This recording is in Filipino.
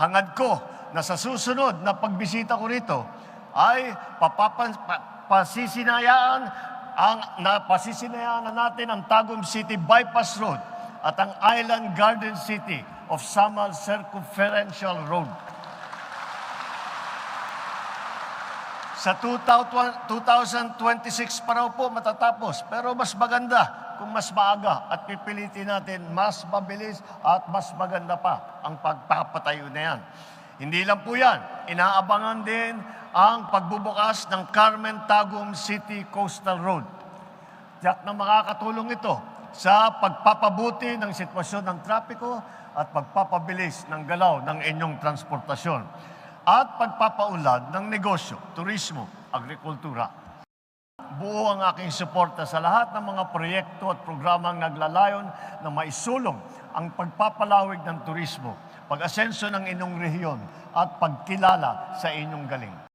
Hangad ko na sa susunod na pagbisita ko rito ay pasisinayaan na natin ang Tagum City Bypass Road at ang Island Garden City of Samal Circumferential Road. Sa 2026 pa raw po matatapos, pero mas maganda kung mas maaga at pipilitin natin mas mabilis at mas maganda pa ang pagpapatayo na yan. Hindi lang po yan, inaabangan din ang pagbubukas ng Carmen Tagum City Coastal Road. Tiyak na makakatulong ito sa pagpapabuti ng sitwasyon ng trapiko at pagpapabilis ng galaw ng inyong transportasyon at pagpapaunlad ng negosyo, turismo, agrikultura. Buo ang aking suporta sa lahat ng mga proyekto at programang naglalayon na maisulong ang pagpapalawig ng turismo, pag-asenso ng inyong rehiyon at pagkilala sa inyong galing.